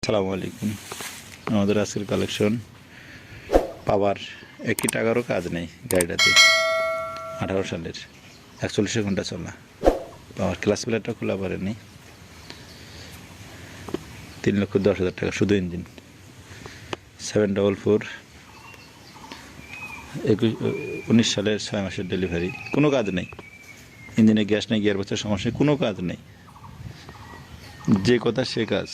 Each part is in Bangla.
আসসালামু আলাইকুম। আমাদের আজকের কালেকশন পাওয়ার একটি টাকারও কাজ নেই গাড়িটাতে। 18 সালের 41 ঘন্টা চলা পাওয়ার ক্লাস প্লেটটা খোলা পারেনি। 3,10,000 টাকা শুধু ইঞ্জিন। 744 19 সালের 6 মাসের ডেলিভারি। কোনো কাজ নেই, ইঞ্জিনে গ্যাস নেই, গিয়ার বক্সের সমস্যা, কোনো কাজ নেই। যে কথা সে কাজ।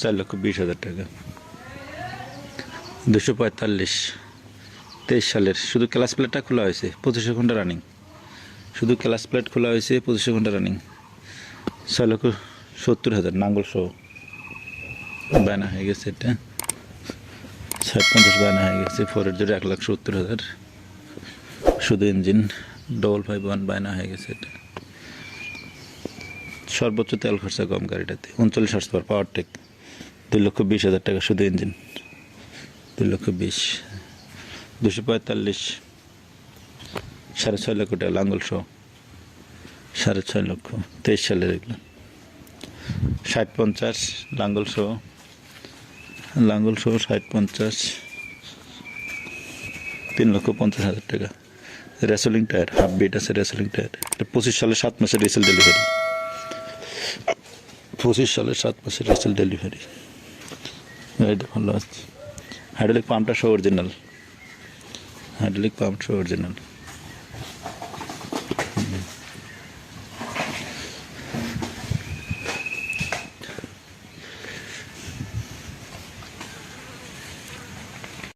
4,20,000 টাকা। 245 23 সালের শুধু ক্লাস প্লেটটা খোলা হয়েছে, 25 ঘন্টা রানিং। শুধু ক্লাস প্লেট খোলা হয়েছে, 25 ঘন্টা রানিং। 6,70,000 নাঙ্গল সহ বায়না হয়ে গেছে। এটা 60-50 বায়না হয়ে গেছে। 4-এর জোরে 1,70,000 শুধু ইঞ্জিন। 551 বায়না হয়ে গেছে। এটা সর্বোচ্চ তেল খরচা কম গাড়িটাতে। 39 হর্স পাওয়ার টেক। 2,20,000 টাকা শুধু ইঞ্জিন। 2,20,000। 245 6.5 লক্ষ টাকা লাঙ্গল সহ। 6.5 লক্ষ 23 সালের এগুলো। 60-50 লাঙ্গল সহ 60-50 3,50,000 টাকা। রেসলিং টায়ার হাফ বিট আছে। রেসলিং টায়ার 25 সালের 7 মাসের রিসেল ডেলিভারি। 25 সালের 7 মাসের রিসেল ডেলিভারি। গাড়িটা ভালো আছে। হাইড্রোলিক পাম্পটা সহ অরিজিনাল। হাইড্রোলিক পাম্প সহ অরিজিনাল।